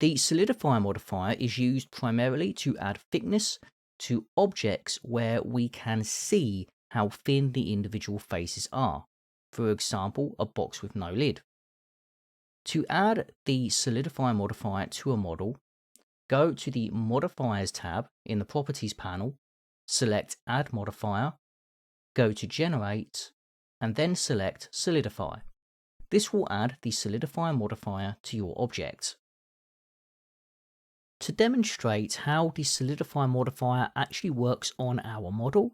The Solidify modifier is used primarily to add thickness to objects where we can see how thin the individual faces are. For example, a box with no lid. To add the Solidify modifier to a model, go to the Modifiers tab in the Properties panel, select Add Modifier, go to Generate, and then select Solidify. This will add the Solidify modifier to your object. To demonstrate how the Solidify modifier actually works on our model,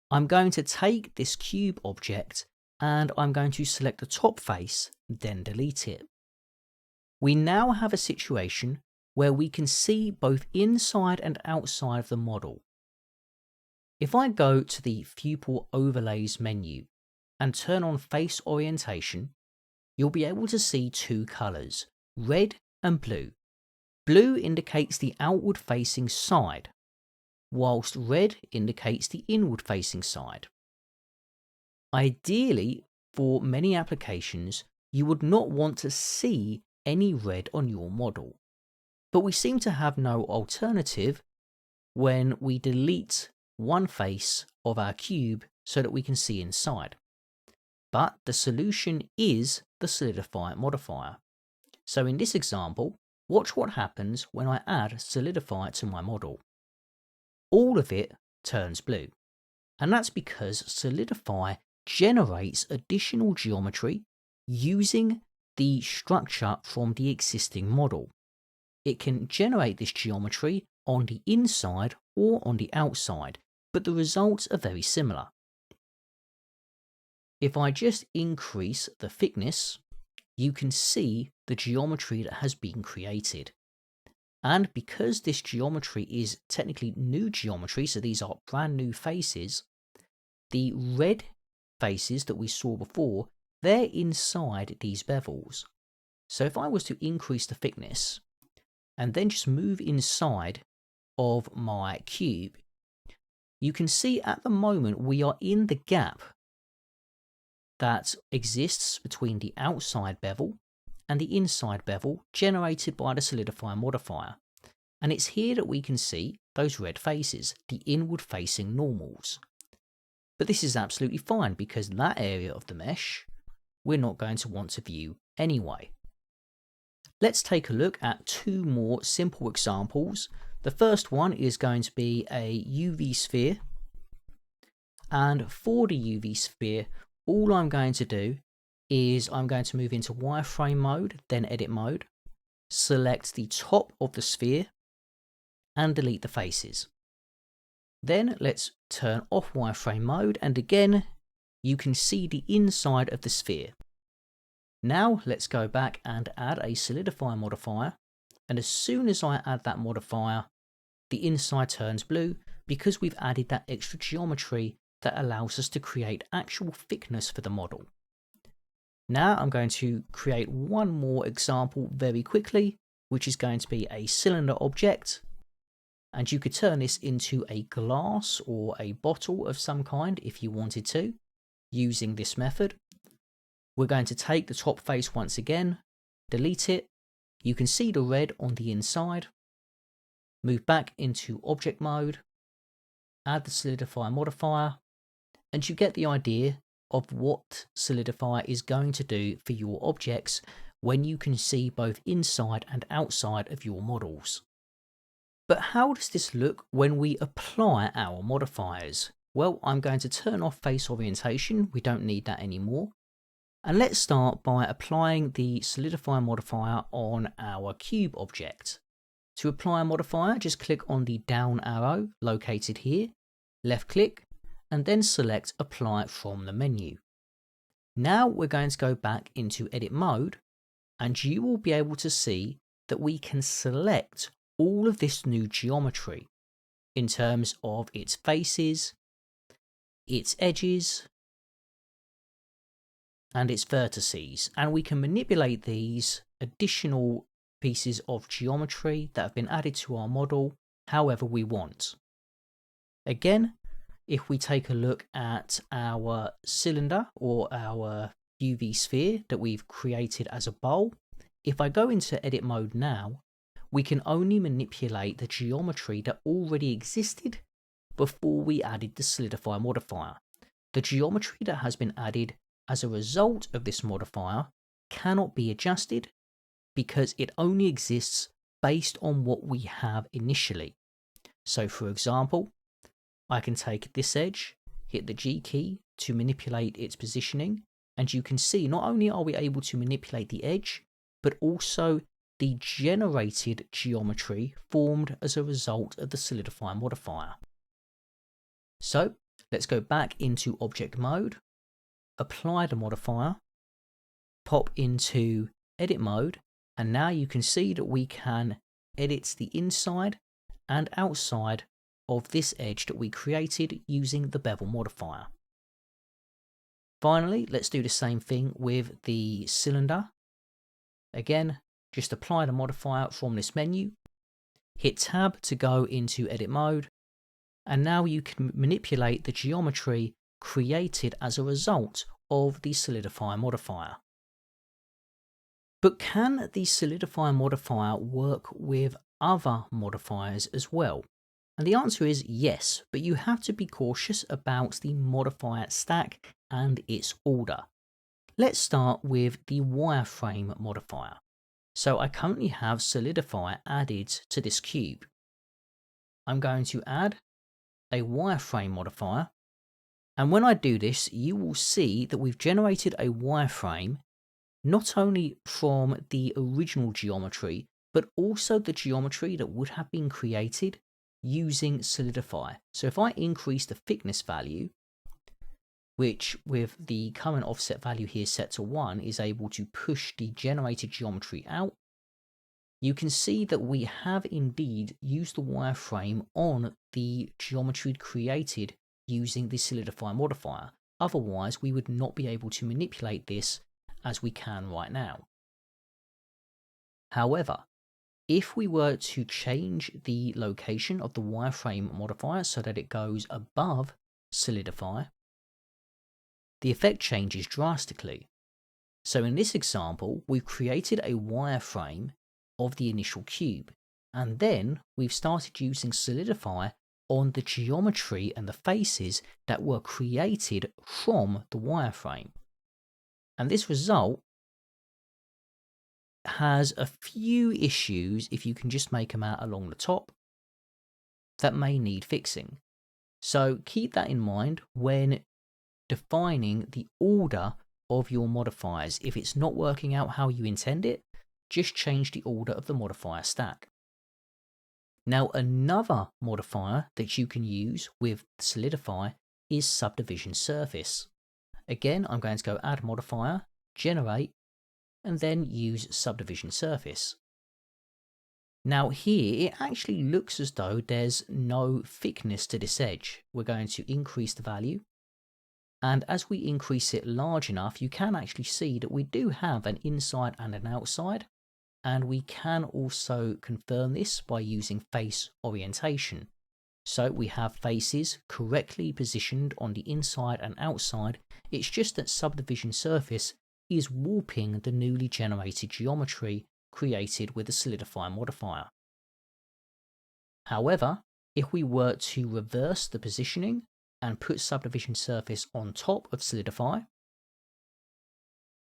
I'm going to take this cube object and I'm going to select the top face, then delete it. We now have a situation where we can see both inside and outside of the model. If I go to the Viewport Overlays menu and turn on Face Orientation, you'll be able to see two colours, red and blue. Blue indicates the outward facing side, whilst red indicates the inward facing side. Ideally, for many applications, you would not want to see any red on your model, but we seem to have no alternative when we delete one face of our cube so that we can see inside. But the solution is the Solidify modifier. So in this example, watch what happens when I add Solidify to my model. All of it turns blue, and that's because Solidify generates additional geometry using the structure from the existing model. It can generate this geometry on the inside or on the outside, but the results are very similar. If I just increase the thickness, you can see the geometry that has been created. And because this geometry is technically new geometry, so these are brand new faces, the red faces that we saw before, they're inside these bevels. So if I was to increase the thickness and then just move inside of my cube, you can see at the moment we are in the gap that exists between the outside bevel and the inside bevel generated by the Solidify modifier. And it's here that we can see those red faces, the inward facing normals. But this is absolutely fine because that area of the mesh we're not going to want to view anyway. Let's take a look at two more simple examples. The first one is going to be a UV sphere. And for the UV sphere, all I'm going to do is I'm going to move into wireframe mode, then edit mode, select the top of the sphere, and delete the faces. Then let's turn off wireframe mode, and again, you can see the inside of the sphere. Now let's go back and add a Solidify modifier, and as soon as I add that modifier, the inside turns blue because we've added that extra geometry that allows us to create actual thickness for the model. Now I'm going to create one more example very quickly, which is going to be a cylinder object. And you could turn this into a glass or a bottle of some kind if you wanted to, using this method. We're going to take the top face once again, delete it. You can see the red on the inside. Move back into object mode, add the Solidify modifier, and you get the idea of what Solidify is going to do for your objects when you can see both inside and outside of your models. But how does this look when we apply our modifiers? Well, I'm going to turn off face orientation, we don't need that anymore. And let's start by applying the Solidify modifier on our cube object. To apply a modifier, just click on the down arrow located here, left click, and then select Apply from the menu. Now we're going to go back into edit mode, and you will be able to see that we can select all of this new geometry in terms of its faces, its edges, and its vertices, and we can manipulate these additional pieces of geometry that have been added to our model however we want. Again, if we take a look at our cylinder or our UV sphere that we've created as a bowl, if I go into edit mode now, we can only manipulate the geometry that already existed before we added the Solidify modifier. The geometry that has been added as a result of this modifier cannot be adjusted because it only exists based on what we have initially. So for example, I can take this edge, hit the G key to manipulate its positioning, and you can see not only are we able to manipulate the edge, but also the generated geometry formed as a result of the Solidify modifier. So let's go back into object mode, apply the modifier, pop into edit mode, and now you can see that we can edit the inside and outside of this edge that we created using the bevel modifier. Finally, let's do the same thing with the cylinder. Again, just apply the modifier from this menu, hit tab to go into edit mode, and now you can manipulate the geometry created as a result of the Solidify modifier. But can the Solidify modifier work with other modifiers as well? And the answer is yes, but you have to be cautious about the modifier stack and its order. Let's start with the wireframe modifier. So I currently have Solidify added to this cube. I'm going to add a wireframe modifier, and when I do this, you will see that we've generated a wireframe not only from the original geometry, but also the geometry that would have been created using Solidify. So if I increase the thickness value, which with the current offset value here set to 1 is able to push the generated geometry out, you can see that we have indeed used the wireframe on the geometry created using the Solidify modifier. Otherwise, we would not be able to manipulate this as we can right now. However, if we were to change the location of the wireframe modifier so that it goes above Solidify, the effect changes drastically. So in this example, we've created a wireframe of the initial cube, and then we've started using Solidify on the geometry and the faces that were created from the wireframe. And this result has a few issues, if you can just make them out along the top, that may need fixing. So keep that in mind when defining the order of your modifiers. If it's not working out how you intend it, just change the order of the modifier stack. Now, another modifier that you can use with Solidify is subdivision surface. Again, I'm going to go add modifier, generate, and then use subdivision surface. Now here, it actually looks as though there's no thickness to this edge. We're going to increase the value. And as we increase it large enough, you can actually see that we do have an inside and an outside. And we can also confirm this by using face orientation. So we have faces correctly positioned on the inside and outside. It's just that subdivision surface is warping the newly generated geometry created with the Solidify modifier. However, if we were to reverse the positioning and put subdivision surface on top of Solidify,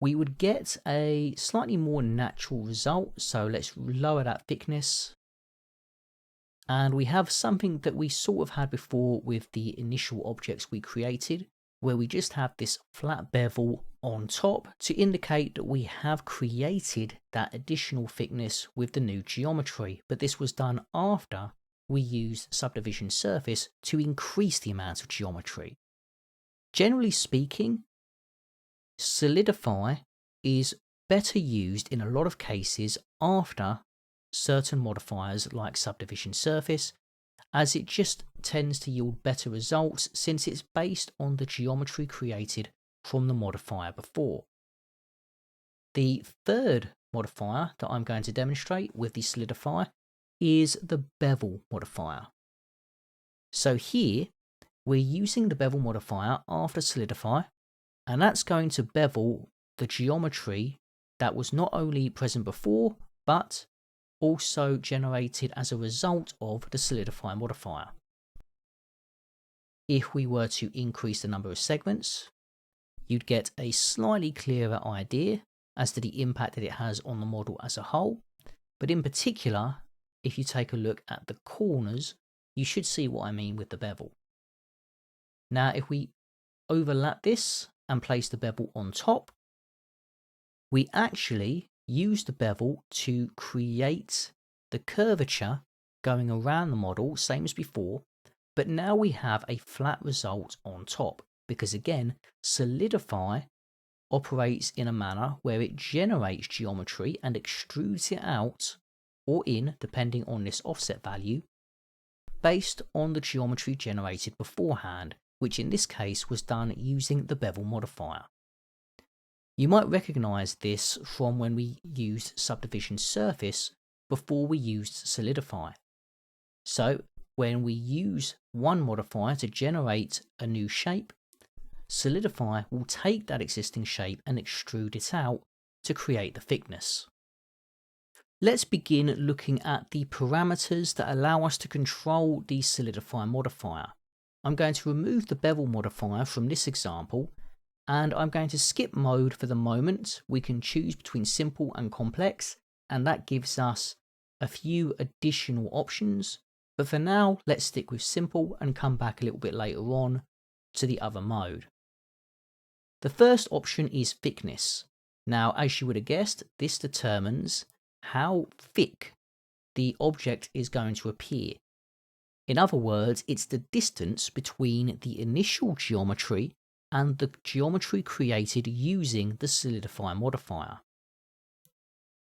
we would get a slightly more natural result. So let's lower that thickness. And we have something that we sort of had before with the initial objects we created, where we just have this flat bevel on top to indicate that we have created that additional thickness with the new geometry. But this was done after we used subdivision surface to increase the amount of geometry. Generally speaking, Solidify is better used in a lot of cases after certain modifiers like subdivision surface, as it just tends to yield better results since it's based on the geometry created from the modifier before. The third modifier that I'm going to demonstrate with the Solidify is the bevel modifier. So here we're using the bevel modifier after Solidify, and that's going to bevel the geometry that was not only present before, but also generated as a result of the solidify modifier. If we were to increase the number of segments, you'd get a slightly clearer idea as to the impact that it has on the model as a whole. But in particular, if you take a look at the corners, you should see what I mean with the bevel. Now, if we overlap this and place the bevel on top, we actually use the bevel to create the curvature going around the model, same as before, but now we have a flat result on top, because again, Solidify operates in a manner where it generates geometry and extrudes it out or in, depending on this offset value, based on the geometry generated beforehand, which in this case was done using the bevel modifier. You might recognize this from when we used subdivision surface before we used Solidify. So when we use one modifier to generate a new shape, Solidify will take that existing shape and extrude it out to create the thickness. Let's begin looking at the parameters that allow us to control the Solidify modifier. I'm going to remove the bevel modifier from this example, and I'm going to skip mode for the moment. We can choose between simple and complex, and that gives us a few additional options. But for now, let's stick with simple and come back a little bit later on to the other mode. The first option is thickness. Now, as you would have guessed, this determines how thick the object is going to appear. In other words, it's the distance between the initial geometry and the geometry created using the Solidify modifier.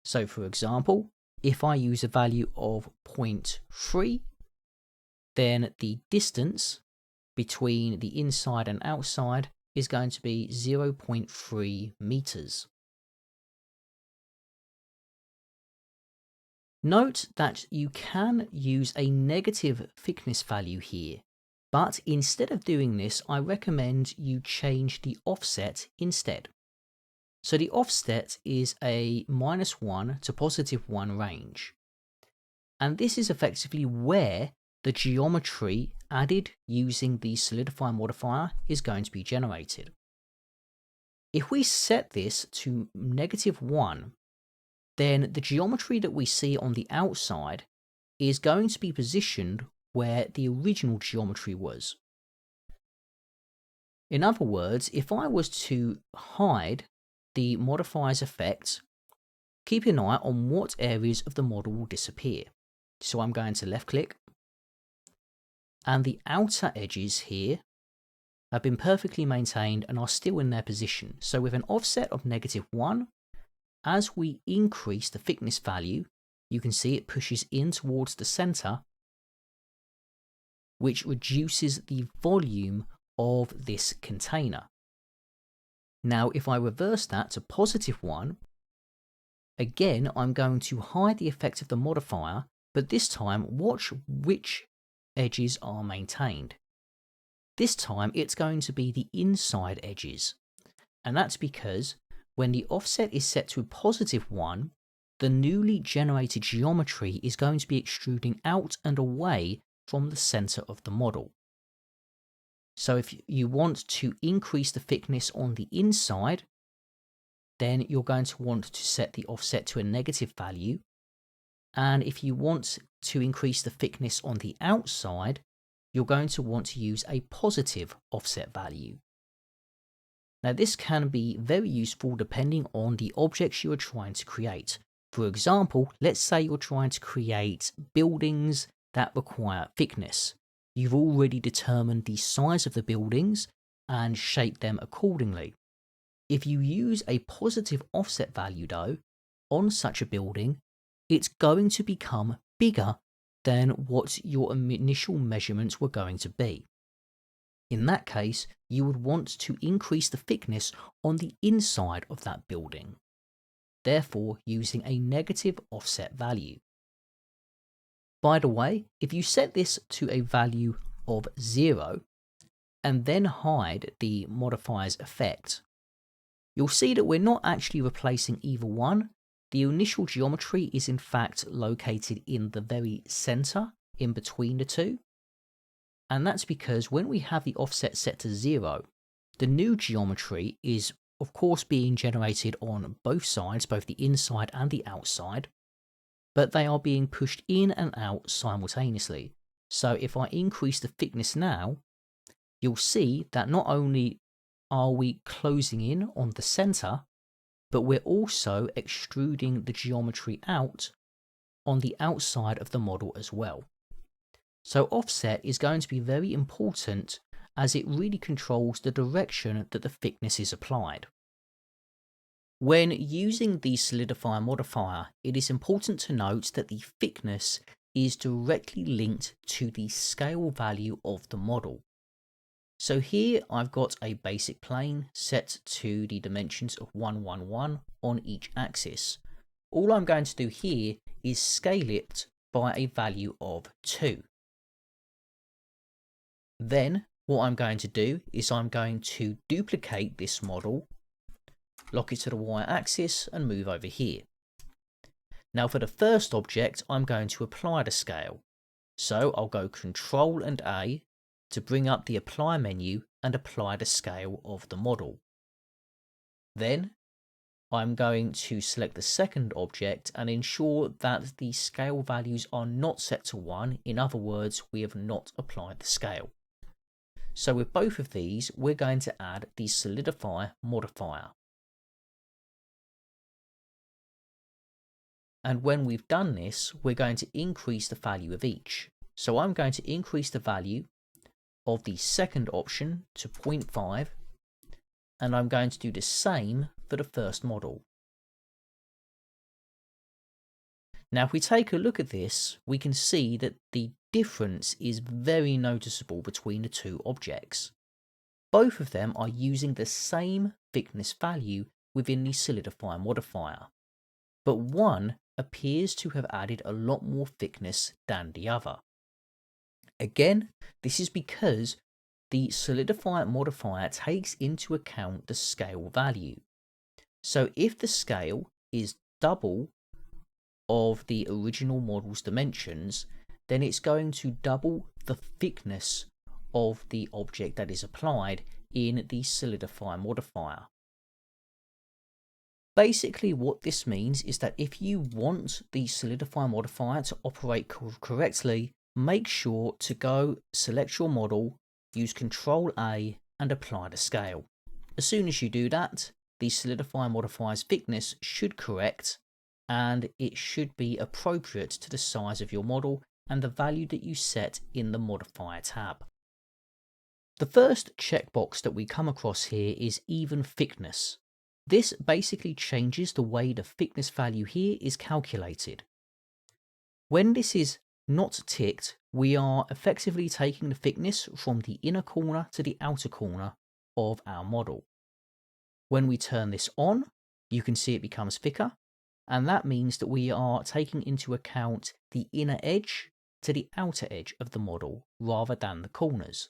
So for example, if I use a value of 0.3, then the distance between the inside and outside is going to be 0.3 meters. Note that you can use a negative thickness value here, but instead of doing this, I recommend you change the offset instead. So the offset is a -1 to +1 range. And this is effectively where the geometry added using the Solidify modifier is going to be generated. If we set this to -1, then the geometry that we see on the outside is going to be positioned where the original geometry was. In other words, if I was to hide the modifier's effect, keep an eye on what areas of the model will disappear. So I'm going to left click, and the outer edges here have been perfectly maintained and are still in their position. So with an offset of -1, as we increase the thickness value, you can see it pushes in towards the center, which reduces the volume of this container. Now, if I reverse that to +1, again, I'm going to hide the effect of the modifier, but this time watch which edges are maintained. This time it's going to be the inside edges, and that's because when the offset is set to +1, the newly generated geometry is going to be extruding out and away from the center of the model. So if you want to increase the thickness on the inside, then you're going to want to set the offset to a negative value. And if you want to increase the thickness on the outside, you're going to want to use a positive offset value. Now this can be very useful depending on the objects you are trying to create. For example, let's say you're trying to create buildings that require thickness. You've already determined the size of the buildings and shaped them accordingly. If you use a positive offset value though, on such a building, it's going to become bigger than what your initial measurements were going to be. In that case, you would want to increase the thickness on the inside of that building, therefore using a negative offset value. By the way, if you set this to a value of 0 and then hide the modifier's effect, you'll see that we're not actually replacing either one, the initial geometry is in fact located in the very center in between the two. And that's because when we have the offset set to 0, the new geometry is of course being generated on both sides, both the inside and the outside, but they are being pushed in and out simultaneously. So if I increase the thickness now, you'll see that not only are we closing in on the center, but we're also extruding the geometry out on the outside of the model as well. So offset is going to be very important as it really controls the direction that the thickness is applied. When using the Solidify modifier, it is important to note that the thickness is directly linked to the scale value of the model. So here I've got a basic plane set to the dimensions of 111 on each axis. All I'm going to do here is scale it by a value of 2. Then what I'm going to do is I'm going to duplicate this model, lock it to the y-axis and move over here. Now for the first object, I'm going to apply the scale. So I'll go Control and A to bring up the apply menu and apply the scale of the model. Then I'm going to select the second object and ensure that the scale values are not set to 1. In other words, we have not applied the scale. So with both of these, we're going to add the Solidify modifier. And when we've done this, we're going to increase the value of each. So I'm going to increase the value of the second option to 0.5, and I'm going to do the same for the first model. Now if we take a look at this, we can see that the difference is very noticeable between the two objects. Both of them are using the same thickness value within the Solidify modifier, but one appears to have added a lot more thickness than the other. Again, this is because the Solidify modifier takes into account the scale value. So if the scale is double of the original model's dimensions, then it's going to double the thickness of the object that is applied in the Solidify modifier. Basically what this means is that if you want the Solidify modifier to operate correctly, make sure to go select your model, use Control A and apply the scale. As soon as you do that, the Solidify modifier's thickness should correct and it should be appropriate to the size of your model and the value that you set in the modifier tab. The first checkbox that we come across here is even thickness. This basically changes the way the thickness value here is calculated. When this is not ticked, we are effectively taking the thickness from the inner corner to the outer corner of our model. When we turn this on, you can see it becomes thicker, and that means that we are taking into account the inner edge to the outer edge of the model rather than the corners.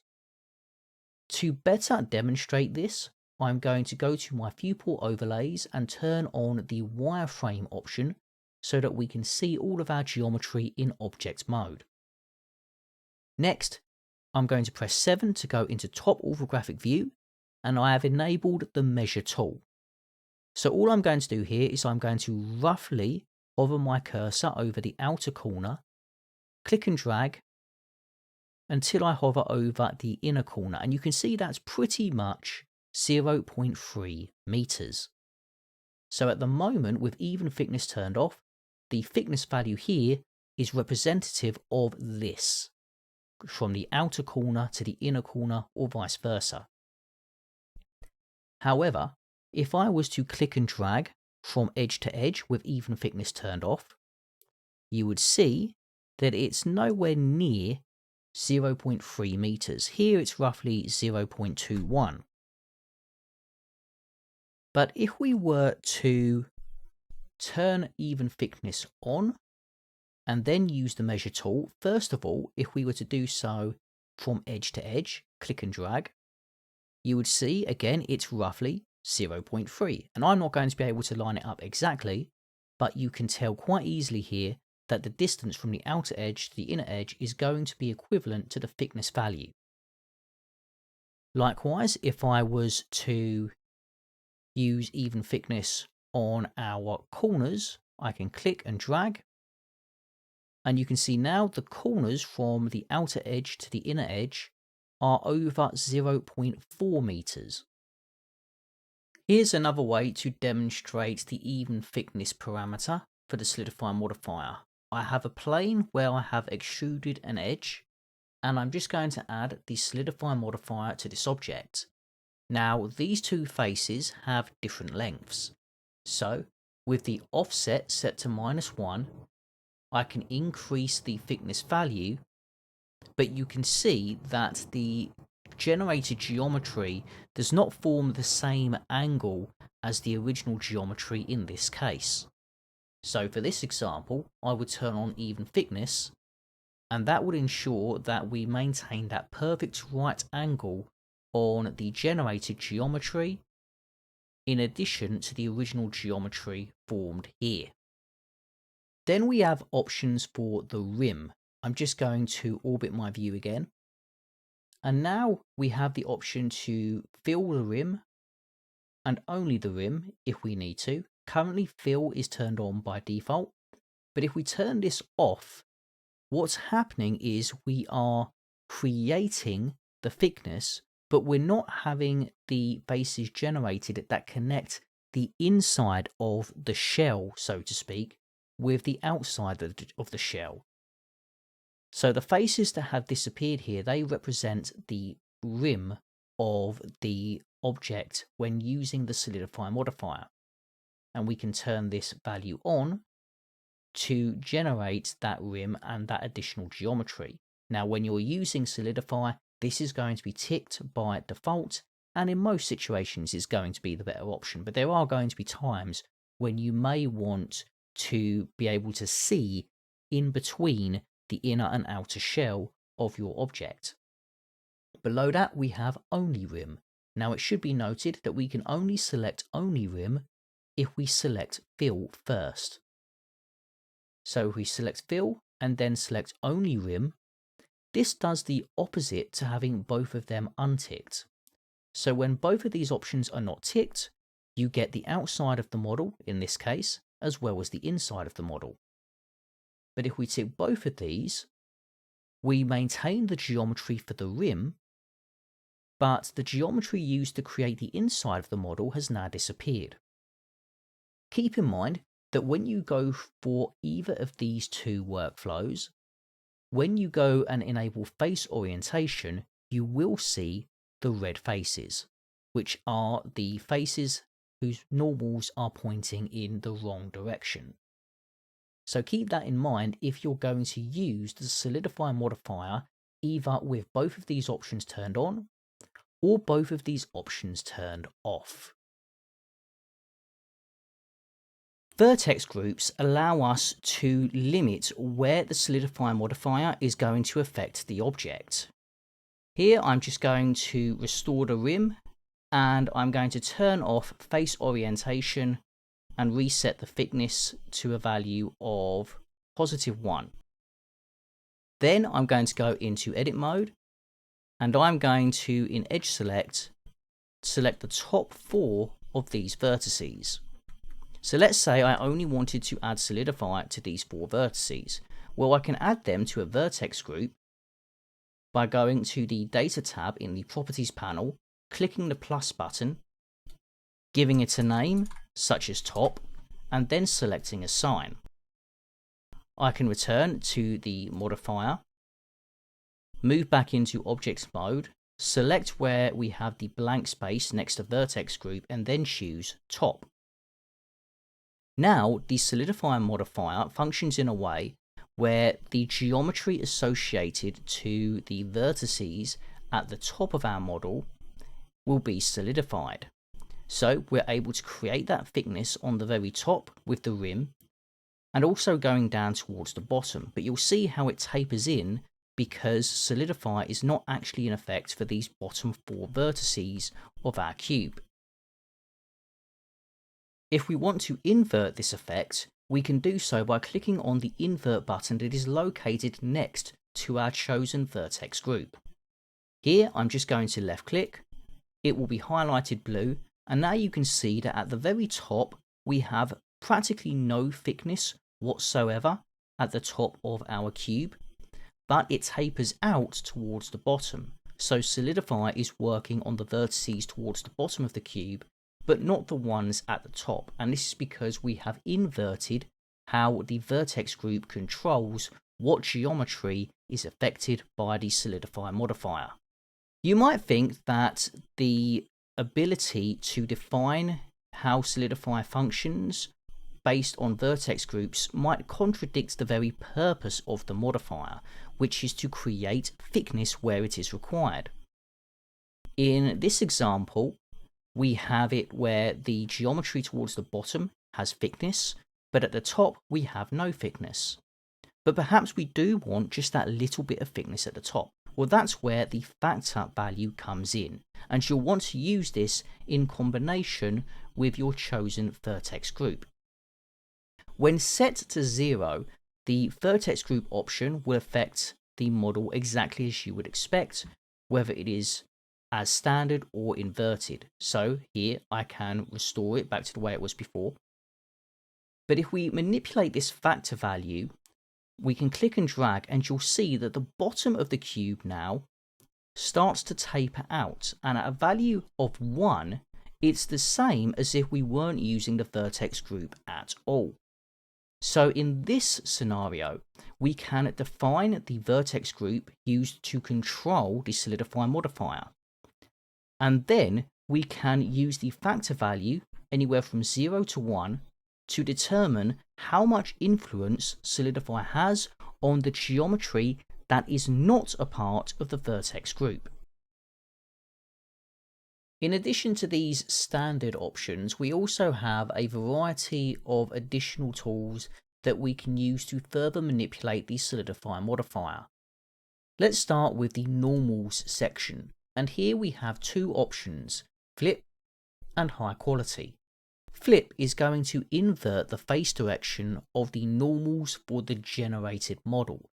To better demonstrate this, I'm going to go to my viewport overlays and turn on the wireframe option so that we can see all of our geometry in object mode. Next, I'm going to press 7 to go into top orthographic view, and I have enabled the measure tool. So all I'm going to do here is I'm going to roughly hover my cursor over the outer corner, click and drag until I hover over the inner corner, and you can see that's pretty much 0.3 meters. So at the moment, with even thickness turned off, the thickness value here is representative of this, from the outer corner to the inner corner or vice versa. However, if I was to click and drag from edge to edge with even thickness turned off, you would see that it's nowhere near 0.3 meters. Here it's roughly 0.21. But if we were to turn even thickness on and then use the measure tool, first of all, if we were to do so from edge to edge, click and drag, you would see again it's roughly 0.3. And I'm not going to be able to line it up exactly, but you can tell quite easily here that the distance from the outer edge to the inner edge is going to be equivalent to the thickness value. Likewise, if I was to use even thickness on our corners, I can click and drag, and you can see now the corners from the outer edge to the inner edge are over 0.4 meters. Here's another way to demonstrate the even thickness parameter for the solidify modifier. I have a plane where I have extruded an edge, and I'm just going to add the solidify modifier to this object. Now, these two faces have different lengths. So, with the offset set to -1, I can increase the thickness value, but you can see that the generated geometry does not form the same angle as the original geometry in this case. So for this example, I would turn on even thickness, and that would ensure that we maintain that perfect right angle on the generated geometry, in addition to the original geometry formed here. Then we have options for the rim. I'm just going to orbit my view again. And now we have the option to fill the rim, and only the rim if we need to. Currently fill is turned on by default, but if we turn this off, what's happening is we are creating the thickness, but we're not having the faces generated that connect the inside of the shell, so to speak, with the outside of the shell. So the faces that have disappeared here, they represent the rim of the object when using the solidify modifier. And we can turn this value on to generate that rim and that additional geometry. Now, when you're using solidify, this is going to be ticked by default, and in most situations is going to be the better option. But there are going to be times when you may want to be able to see in between the inner and outer shell of your object. Below that, we have only rim. Now, it should be noted that we can only select only rim if we select fill first. So if we select fill and then select only rim, this does the opposite to having both of them unticked. So when both of these options are not ticked, you get the outside of the model, in this case, as well as the inside of the model. But if we tick both of these, we maintain the geometry for the rim, but the geometry used to create the inside of the model has now disappeared. Keep in mind that when you go for either of these two workflows, when you go and enable face orientation, you will see the red faces, which are the faces whose normals are pointing in the wrong direction. So keep that in mind if you're going to use the solidify modifier either with both of these options turned on or both of these options turned off. Vertex groups allow us to limit where the solidify modifier is going to affect the object. Here I'm just going to restore the rim, and I'm going to turn off face orientation and reset the thickness to a value of +1. Then I'm going to go into edit mode, and I'm going to, in edge select the top 4 of these vertices. So let's say I only wanted to add solidify to these 4 vertices. Well, I can add them to a vertex group by going to the data tab in the properties panel, clicking the plus button, giving it a name such as top, and then selecting assign. I can return to the modifier, move back into objects mode, select where we have the blank space next to vertex group, and then choose top. Now the solidify modifier functions in a way where the geometry associated to the vertices at the top of our model will be solidified. So we're able to create that thickness on the very top with the rim, and also going down towards the bottom. But you'll see how it tapers in because solidify is not actually in effect for these bottom 4 vertices of our cube. If we want to invert this effect, we can do so by clicking on the Invert button that is located next to our chosen vertex group. Here I'm just going to left click, it will be highlighted blue, and now you can see that at the very top we have practically no thickness whatsoever at the top of our cube, but it tapers out towards the bottom. So Solidify is working on the vertices towards the bottom of the cube, but not the ones at the top, and this is because we have inverted how the vertex group controls what geometry is affected by the Solidify modifier. You might think that the ability to define how Solidify functions based on vertex groups might contradict the very purpose of the modifier, which is to create thickness where it is required. In this example, we have it where the geometry towards the bottom has thickness, but at the top we have no thickness. But perhaps we do want just that little bit of thickness at the top. Well, that's where the factor value comes in, and you'll want to use this in combination with your chosen vertex group. When set to 0, the vertex group option will affect the model exactly as you would expect, whether it is as standard or inverted. So here I can restore it back to the way it was before. But if we manipulate this factor value, we can click and drag, and you'll see that the bottom of the cube now starts to taper out, and at a value of 1, it's the same as if we weren't using the vertex group at all. So in this scenario, we can define the vertex group used to control the Solidify modifier. And then we can use the factor value anywhere from 0 to 1 to determine how much influence Solidify has on the geometry that is not a part of the vertex group. In addition to these standard options, we also have a variety of additional tools that we can use to further manipulate the Solidify modifier. Let's start with the normals section, and here we have two options, flip and high quality. Flip is going to invert the face direction of the normals for the generated model.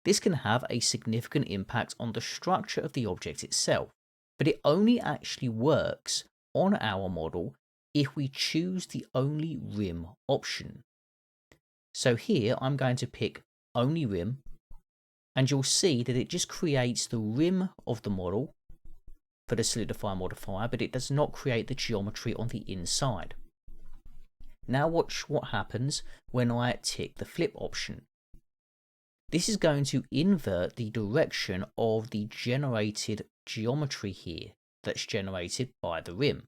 This can have a significant impact on the structure of the object itself, but it only actually works on our model if we choose the only rim option. So here I'm going to pick only rim, and you'll see that it just creates the rim of the model for the Solidify modifier, but it does not create the geometry on the inside. Now watch what happens when I tick the flip option. This is going to invert the direction of the generated geometry here that's generated by the rim.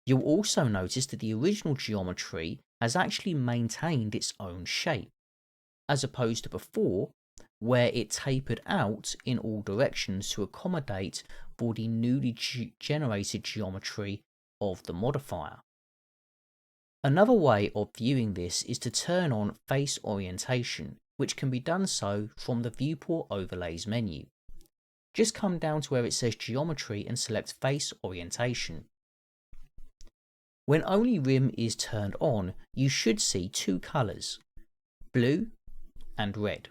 You'll also notice that the original geometry has actually maintained its own shape, as opposed to before, where it tapered out in all directions to accommodate for the newly generated geometry of the modifier. Another way of viewing this is to turn on face orientation, which can be done so from the Viewport Overlays menu. Just come down to where it says Geometry and select Face Orientation. When only rim is turned on, you should see two colours, blue and red.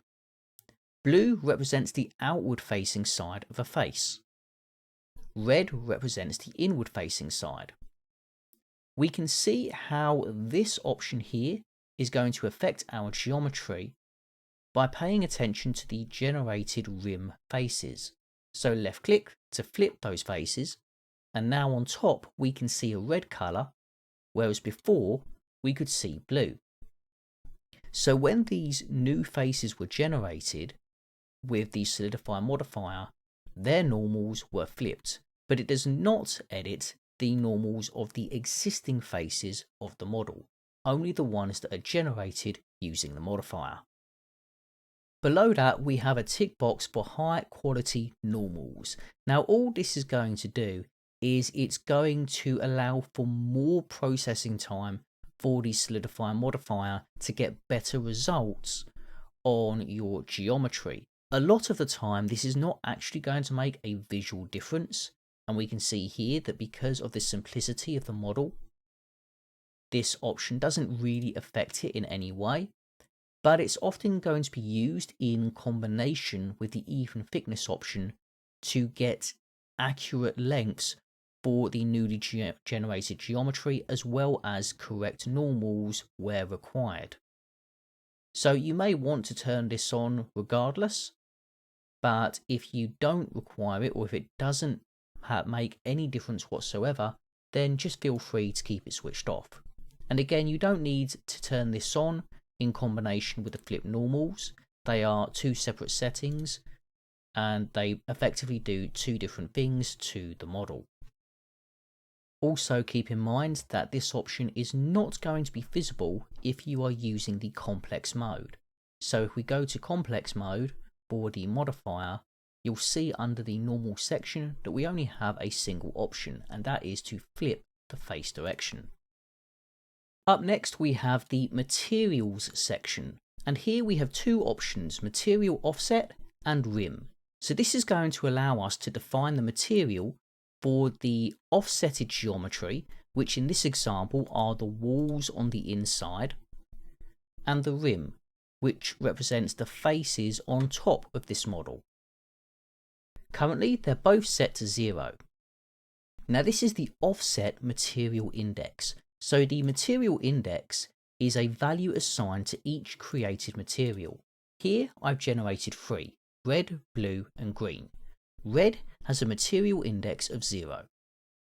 Blue represents the outward facing side of a face. Red represents the inward facing side. We can see how this option here is going to affect our geometry by paying attention to the generated rim faces. So left click to flip those faces, and now on top we can see a red colour, whereas before we could see blue. So when these new faces were generated with the Solidify modifier, their normals were flipped, but it does not edit the normals of the existing faces of the model, only the ones that are generated using the modifier. Below that we have a tick box for high quality normals. Now all this is going to do is it's going to allow for more processing time for the Solidify modifier to get better results on your geometry. A lot of the time this is not actually going to make a visual difference, and we can see here that because of the simplicity of the model, this option doesn't really affect it in any way, but it's often going to be used in combination with the even thickness option to get accurate lengths for the newly generated geometry, as well as correct normals where required. So you may want to turn this on regardless, but if you don't require it, or if it doesn't make any difference whatsoever, then just feel free to keep it switched off. And again, you don't need to turn this on in combination with the flip normals. They are two separate settings and they effectively do two different things to the model. Also keep in mind that this option is not going to be visible if you are using the complex mode. So if we go to complex mode for the modifier, you'll see under the normal section that we only have a single option, and that is to flip the face direction. Up next we have the materials section, and here we have two options, material offset and rim. So this is going to allow us to define the material for the offsetted geometry, which in this example are the walls on the inside, and the rim, which represents the faces on top of this model. Currently they're both set to 0. Now this is the offset material index. So the material index is a value assigned to each created material. Here I've generated 3, red, blue and green. Red has a material index of 0.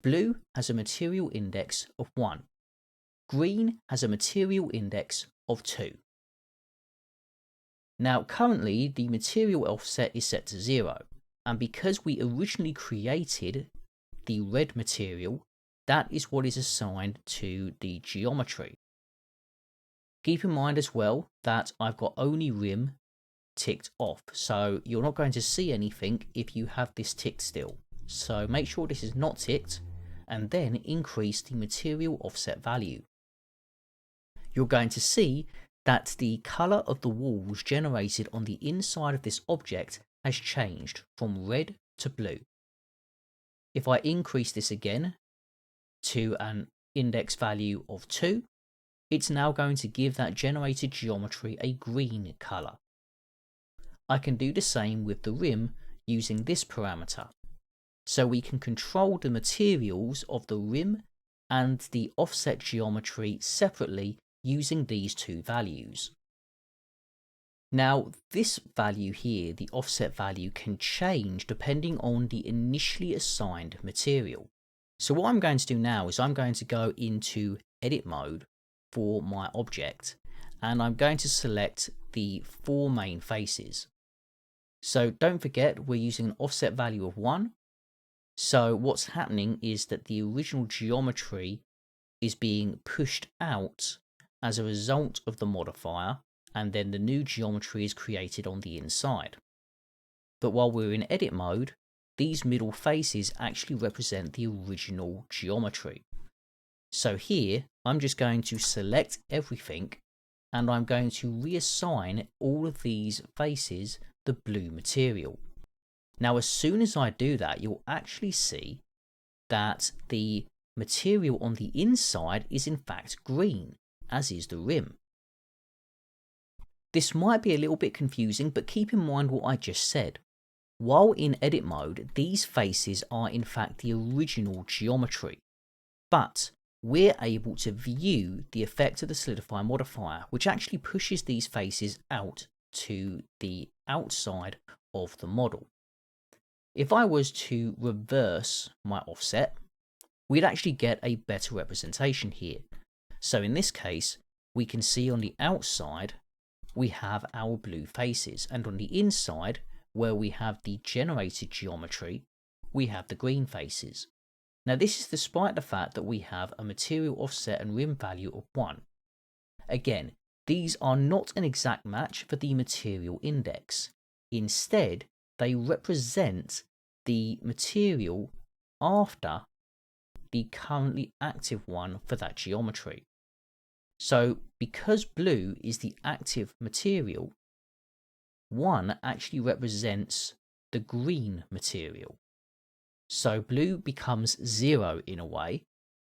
Blue has a material index of 1. Green has a material index of 2. Now currently the material offset is set to 0, and because we originally created the red material, that is what is assigned to the geometry. Keep in mind as well that I've got only rim ticked off, so you're not going to see anything if you have this ticked still. So make sure this is not ticked and then increase the material offset value. You're going to see that the colour of the walls generated on the inside of this object has changed from red to blue. If I increase this again to an index value of 2, it's now going to give that generated geometry a green colour. I can do the same with the rim using this parameter. So we can control the materials of the rim and the offset geometry separately using these two values. Now this value here, the offset value, can change depending on the initially assigned material. So what I'm going to do now is I'm going to go into edit mode for my object, and I'm going to select the 4 main faces. So don't forget we're using an offset value of 1. So what's happening is that the original geometry is being pushed out as a result of the modifier, and then the new geometry is created on the inside. But while we're in edit mode, these middle faces actually represent the original geometry. So here I'm just going to select everything and I'm going to reassign all of these faces the blue material. Now as soon as I do that, you'll actually see that the material on the inside is in fact green, as is the rim. This might be a little bit confusing, but keep in mind what I just said. While in edit mode, these faces are in fact the original geometry, but we're able to view the effect of the Solidify modifier, which actually pushes these faces out to the outside of the model. If I was to reverse my offset, we'd actually get a better representation here. So in this case, we can see on the outside, we have our blue faces, and on the inside, where we have the generated geometry, we have the green faces. Now this is despite the fact that we have a material offset and rim value of 1. Again, these are not an exact match for the material index. Instead, they represent the material after the currently active one for that geometry. So because blue is the active material, 1 actually represents the green material. So blue becomes 0 in a way,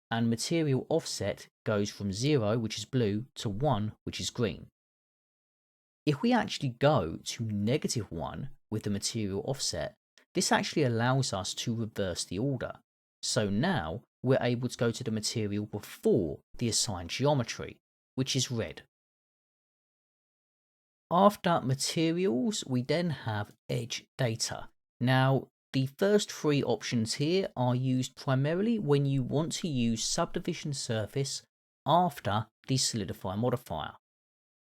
and material offset goes from 0, which is blue, to 1, which is green. If we actually go to -1 with the material offset, this actually allows us to reverse the order. So now we're able to go to the material before the assigned geometry, which is red. After materials, we then have edge data. Now, the first three options here are used primarily when you want to use subdivision surface after the solidify modifier.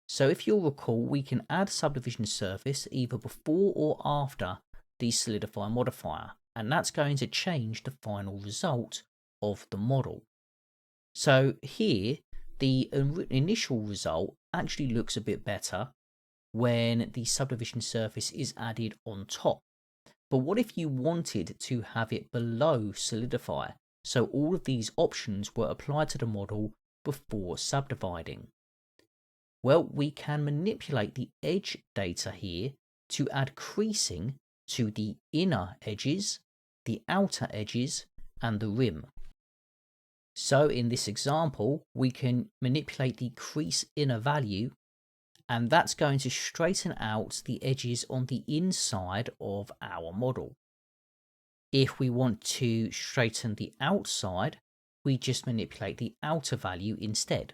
So if you'll recall, we can add subdivision surface either before or after the solidify modifier, and that's going to change the final result of the model. So here, the initial result actually looks a bit better when the subdivision surface is added on top. But what if you wanted to have it below solidify? So all of these options were applied to the model before subdividing. Well, we can manipulate the edge data here to add creasing to the inner edges, the outer edges, and the rim. So in this example, we can manipulate the crease inner value, and that's going to straighten out the edges on the inside of our model. If we want to straighten the outside, we just manipulate the outer value instead.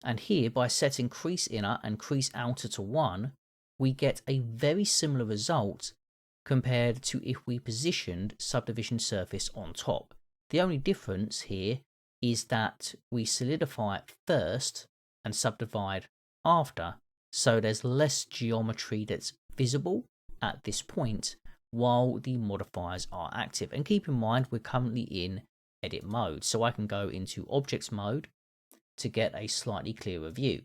And here, by setting crease inner and crease outer to 1, we get a very similar result compared to if we positioned subdivision surface on top. The only difference here is that we solidify first and subdivide after, so there's less geometry that's visible at this point while the modifiers are active. And keep in mind, we're currently in edit mode, so I can go into objects mode to get a slightly clearer view.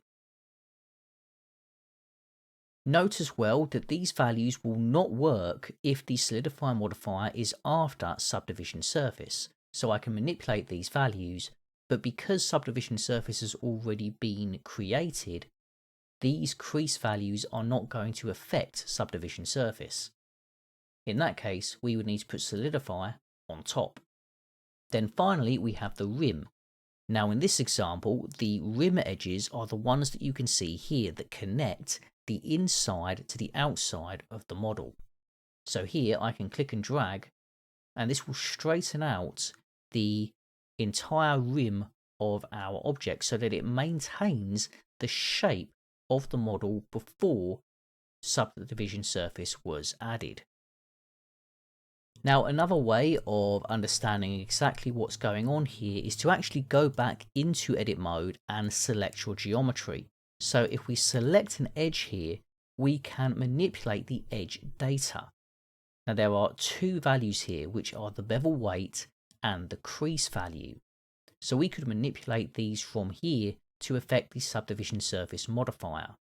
Note as well that these values will not work if the solidify modifier is after subdivision surface, so I can manipulate these values, but because subdivision surface has already been created, these crease values are not going to affect subdivision surface. In that case, we would need to put solidify on top. Then finally, we have the rim. Now in this example, the rim edges are the ones that you can see here that connect the inside to the outside of the model. So here I can click and drag, and this will straighten out the entire rim of our object so that it maintains the shape of the model before subdivision surface was added. Now, another way of understanding exactly what's going on here is to actually go back into edit mode and select your geometry. So if we select an edge here, we can manipulate the edge data. Now there are two values here, which are the bevel weight and the crease value. So we could manipulate these from here to affect the subdivision surface modifier.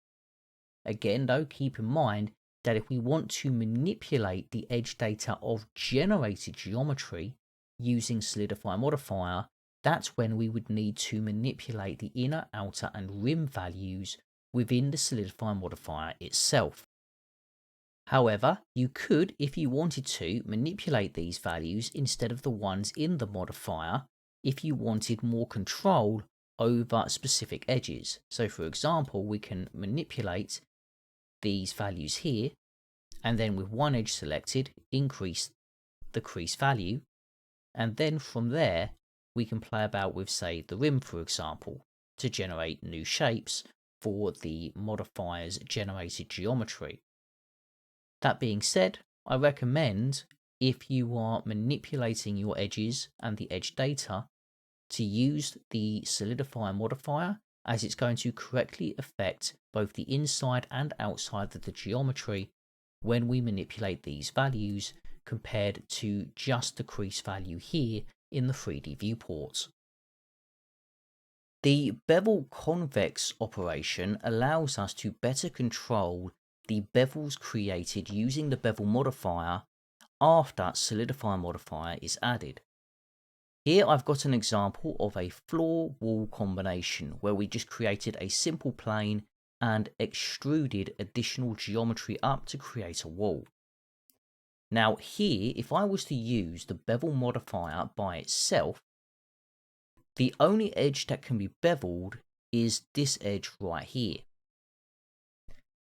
Again though, keep in mind that if we want to manipulate the edge data of generated geometry using solidify modifier, that's when we would need to manipulate the inner, outer and rim values within the solidify modifier itself. However, you could, if you wanted to, manipulate these values instead of the ones in the modifier if you wanted more control over specific edges. So for example, we can manipulate these values here, and then with one edge selected, increase the crease value, and then from there we can play about with, say, the rim, for example, to generate new shapes for the modifier's generated geometry. That being said, I recommend, if you are manipulating your edges and the edge data, to use the solidify modifier, as it's going to correctly affect both the inside and outside of the geometry when we manipulate these values compared to just the crease value here in the 3D viewport. The bevel convex operation allows us to better control the bevels created using the bevel modifier after solidify modifier is added. Here I've got an example of a floor-wall combination where we just created a simple plane and extruded additional geometry up to create a wall. Now here, if I was to use the bevel modifier by itself, The only edge that can be beveled is this edge right here.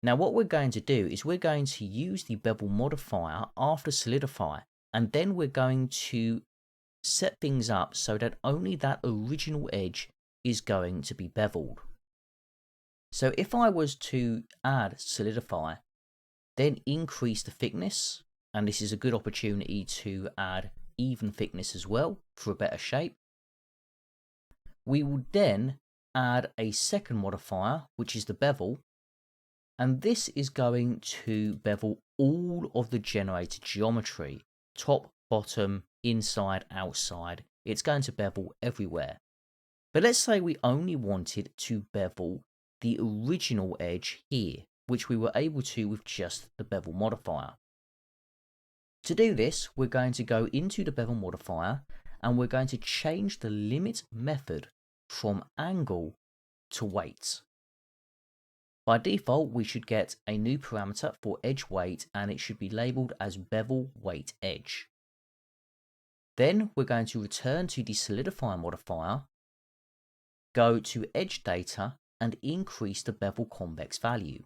Now what we're going to do is we're going to use the bevel modifier after solidify, and then we're going to set things up so that only that original edge is going to be beveled. So if I was to add solidify, then increase the thickness, and this is a good opportunity to add even thickness as well for a better shape. We will then add a second modifier, which is the bevel, and this is going to bevel all of the generated geometry, top, bottom, inside, outside. It's going to bevel everywhere. But let's say we only wanted to bevel the original edge here, which we were able to with just the bevel modifier. To do this, we're going to go into the bevel modifier and we're going to change the limit method from angle to weight. By default, we should get a new parameter for edge weight, and it should be labeled as bevel weight edge. Then we're going to return to the solidify modifier, go to edge data and increase the bevel convex value.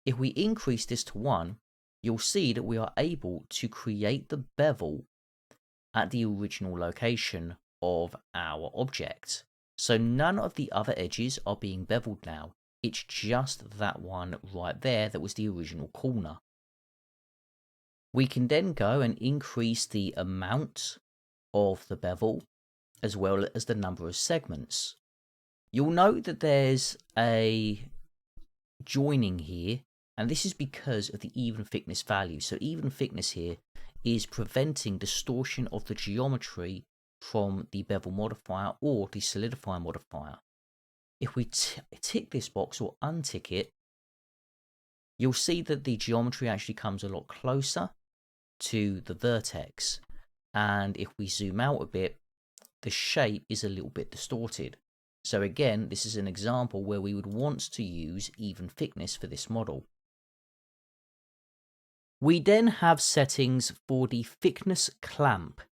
If we increase this to 1, you'll see that we are able to create the bevel at the original location of our object. So none of the other edges are being beveled now. It's just that one right there that was the original corner. We can then go and increase the amount of the bevel as well as the number of segments. You'll note that there's a joining here, and this is because of the even thickness value. So even thickness here is preventing distortion of the geometry from the bevel modifier or the solidify modifier. If we tick this box or untick it, you'll see that the geometry actually comes a lot closer to the vertex. And if we zoom out a bit, the shape is a little bit distorted. So again, this is an example where we would want to use even thickness for this model. We then have settings for the thickness clamp.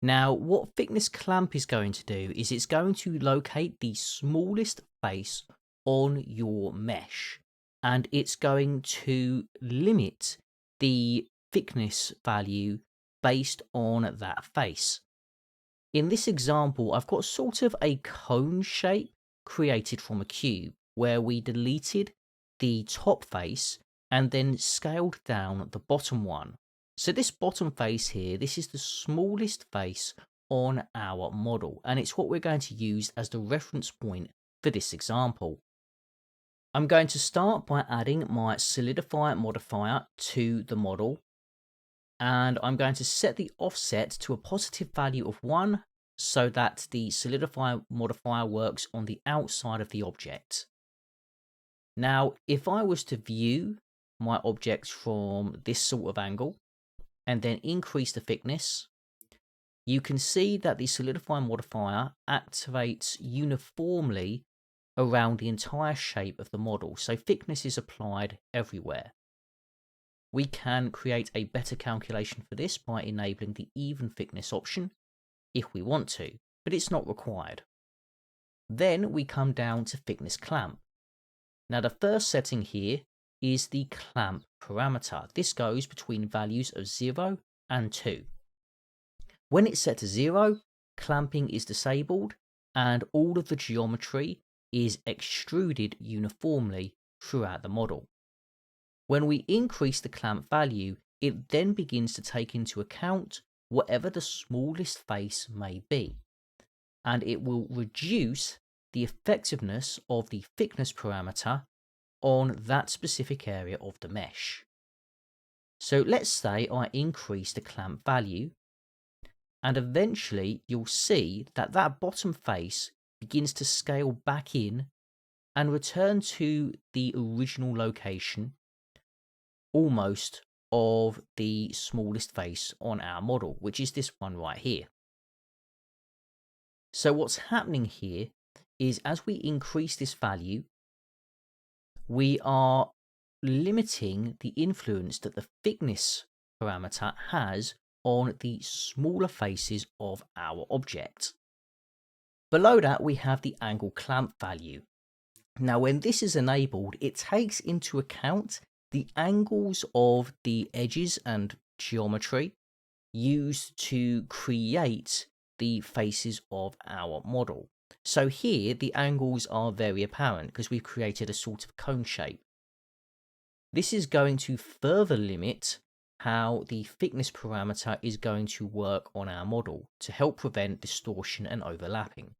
Now, what thickness clamp is going to do is it's going to locate the smallest face on your mesh, and it's going to limit the thickness value based on that face. In this example, I've got sort of a cone shape created from a cube where we deleted the top face and then scaled down the bottom one. So this bottom face here, this is the smallest face on our model, and it's what we're going to use as the reference point for this example. I'm going to start by adding my solidify modifier to the model, and I'm going to set the offset to a positive value of 1 so that the solidify modifier works on the outside of the object. Now, if I was to view my object from this sort of angle and then increase the thickness, you can see that the solidify modifier activates uniformly around the entire shape of the model. So thickness is applied everywhere. We can create a better calculation for this by enabling the even thickness option if we want to, but it's not required. Then we come down to thickness clamp. Now the first setting here is the clamp parameter. This goes between values of 0 and 2. When it's set to 0, clamping is disabled and all of the geometry is extruded uniformly throughout the model. When we increase the clamp value, it then begins to take into account whatever the smallest face may be, and it will reduce the effectiveness of the thickness parameter on that specific area of the mesh. So let's say I increase the clamp value, and eventually you'll see that that bottom face begins to scale back in and return to the original location almost of the smallest face on our model, which is this one right here. So what's happening here is as we increase this value, we are limiting the influence that the thickness parameter has on the smaller faces of our object. Below that, we have the angle clamp value. Now, when this is enabled, it takes into account the angles of the edges and geometry used to create the faces of our model. So here, the angles are very apparent because we've created a sort of cone shape. This is going to further limit how the thickness parameter is going to work on our model to help prevent distortion and overlapping.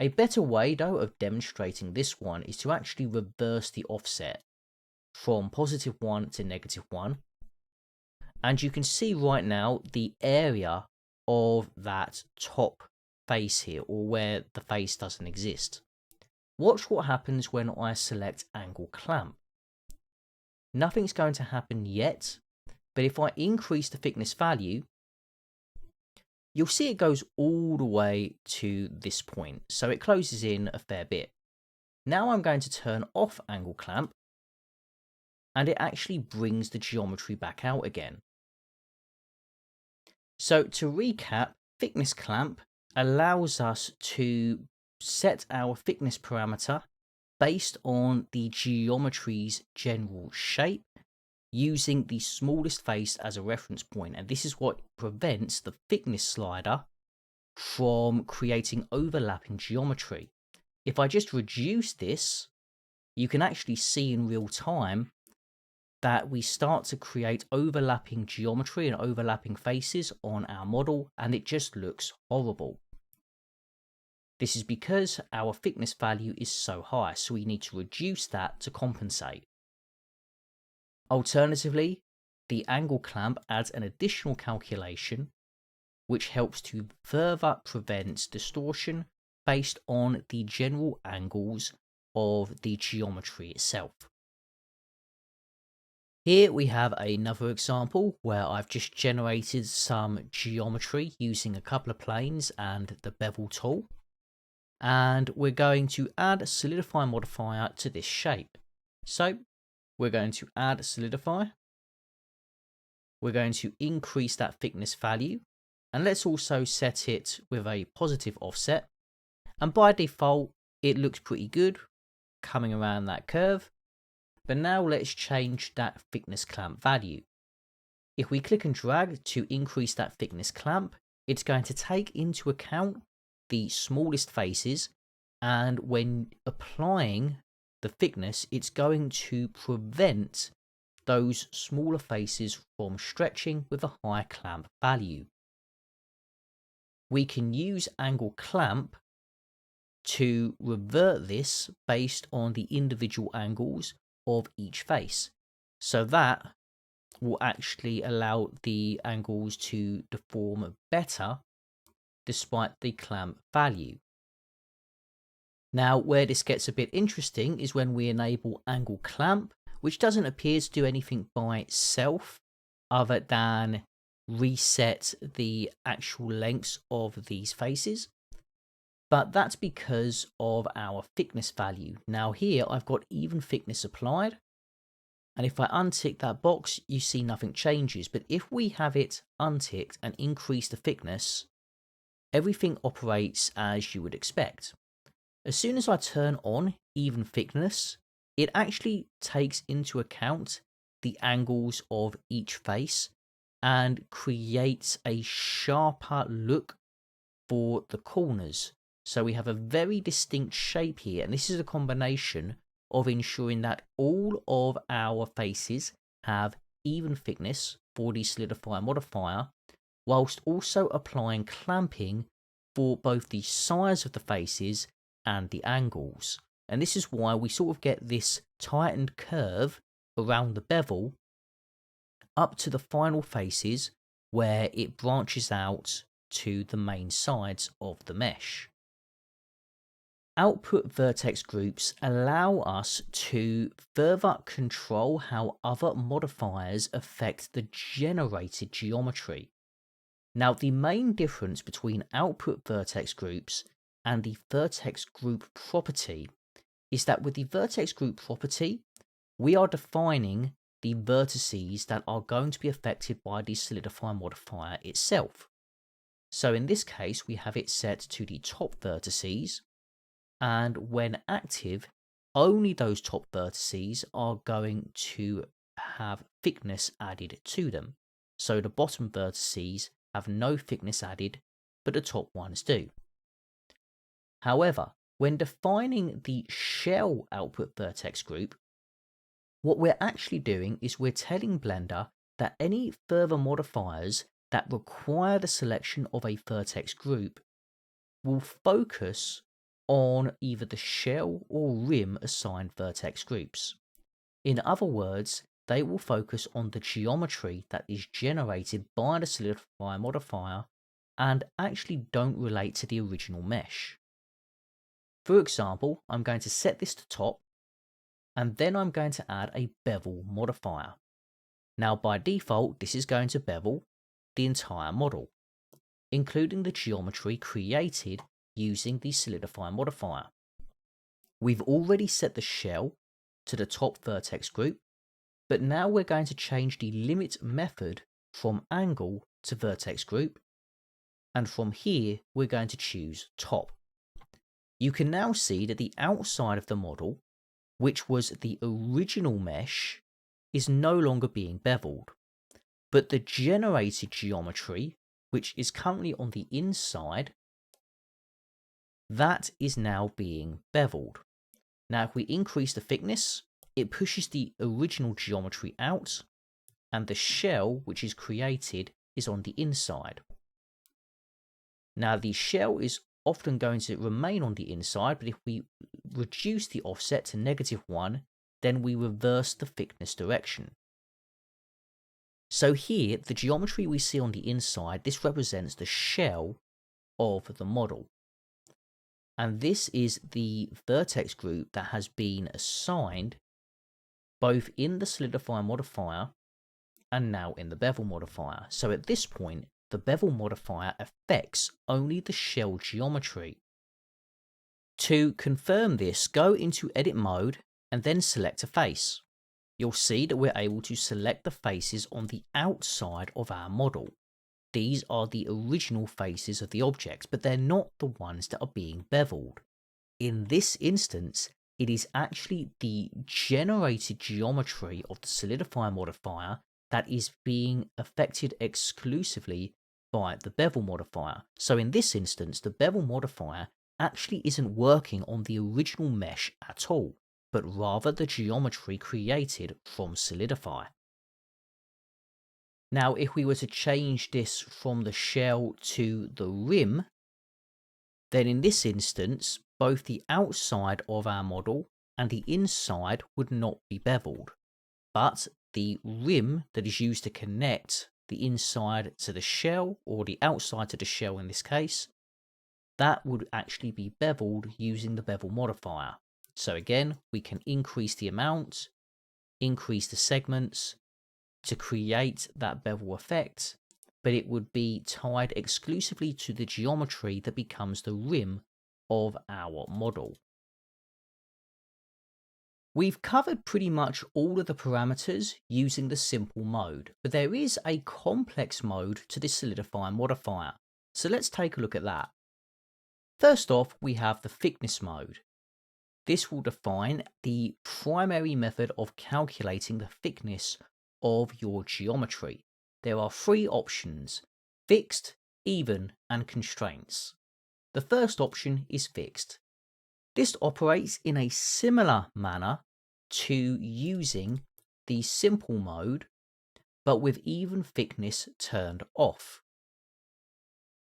A better way, though, of demonstrating this one is to actually reverse the offset from +1 to -1. And you can see right now the area of that top face here, or where the face doesn't exist. Watch what happens when I select angle clamp. Nothing's going to happen yet, but if I increase the thickness value, you'll see it goes all the way to this point, so it closes in a fair bit. Now I'm going to turn off angle clamp, and it actually brings the geometry back out again. So to recap, thickness clamp allows us to set our thickness parameter based on the geometry's general shape, using the smallest face as a reference point, and this is what prevents the thickness slider from creating overlapping geometry. If I just reduce this, you can actually see in real time that we start to create overlapping geometry and overlapping faces on our model, and it just looks horrible. This is because our thickness value is so high, so we need to reduce that to compensate. Alternatively, the angle clamp adds an additional calculation which helps to further prevent distortion based on the general angles of the geometry itself. Here we have another example where I've just generated some geometry using a couple of planes and the bevel tool. And we're going to add a solidify modifier to this shape. So we're going to add solidify. We're going to increase that thickness value. And let's also set it with a positive offset. And by default, it looks pretty good coming around that curve. But now let's change that thickness clamp value. If we click and drag to increase that thickness clamp, it's going to take into account the smallest faces, and when applying the thickness, it's going to prevent those smaller faces from stretching with a high clamp value. We can use angle clamp to revert this based on the individual angles of each face, so that will actually allow the angles to deform better despite the clamp value. Now, where this gets a bit interesting is when we enable angle clamp, which doesn't appear to do anything by itself other than reset the actual lengths of these faces. But that's because of our thickness value. Now here I've got even thickness applied, and if I untick that box, you see nothing changes. But if we have it unticked and increase the thickness, everything operates as you would expect. As soon as I turn on even thickness, it actually takes into account the angles of each face and creates a sharper look for the corners. So we have a very distinct shape here, and this is a combination of ensuring that all of our faces have even thickness for the solidify modifier, whilst also applying clamping for both the size of the faces and the angles. And this is why we sort of get this tightened curve around the bevel up to the final faces where it branches out to the main sides of the mesh. Output vertex groups allow us to further control how other modifiers affect the generated geometry. Now, the main difference between output vertex groups and the vertex group property is that with the vertex group property, we are defining the vertices that are going to be affected by the solidify modifier itself. So in this case, we have it set to the top vertices, and when active, only those top vertices are going to have thickness added to them. So the bottom vertices have no thickness added, but the top ones do. However, when defining the shell output vertex group, what we're actually doing is we're telling Blender that any further modifiers that require the selection of a vertex group will focus on either the shell or rim assigned vertex groups. In other words, they will focus on the geometry that is generated by the solidify modifier and actually don't relate to the original mesh. For example, I'm going to set this to top, and then I'm going to add a bevel modifier. Now by default, this is going to bevel the entire model, including the geometry created using the solidify modifier. We've already set the shell to the top vertex group, but now we're going to change the limit method from angle to vertex group, and from here we're going to choose top. You can now see that the outside of the model, which was the original mesh, is no longer being beveled, but the generated geometry, which is currently on the inside, that is now being beveled. Now if we increase the thickness, it pushes the original geometry out, and the shell which is created is on the inside. Now the shell is often going to remain on the inside, but if we reduce the offset to -1, then we reverse the thickness direction. So here, the geometry we see on the inside, this represents the shell of the model. And this is the vertex group that has been assigned both in the solidify modifier and now in the bevel modifier. So at this point, the bevel modifier affects only the shell geometry. To confirm this, go into edit mode and then select a face. You'll see that we're able to select the faces on the outside of our model. These are the original faces of the objects, but they're not the ones that are being beveled. In this instance, it is actually the generated geometry of the solidify modifier that is being affected exclusively by the bevel modifier. So in this instance, the bevel modifier actually isn't working on the original mesh at all, but rather the geometry created from solidify. Now, if we were to change this from the shell to the rim, then in this instance, both the outside of our model and the inside would not be beveled, but the rim that is used to connect the inside to the shell, or the outside to the shell in this case, that would actually be beveled using the bevel modifier. So again, we can increase the amount, increase the segments to create that bevel effect, but it would be tied exclusively to the geometry that becomes the rim of our model. We've covered pretty much all of the parameters using the simple mode, but there is a complex mode to this solidify modifier. So let's take a look at that. First off, we have the thickness mode. This will define the primary method of calculating the thickness of your geometry. There are three options: fixed, even, and constraints. The first option is fixed. This operates in a similar manner to using the simple mode, but with even thickness turned off.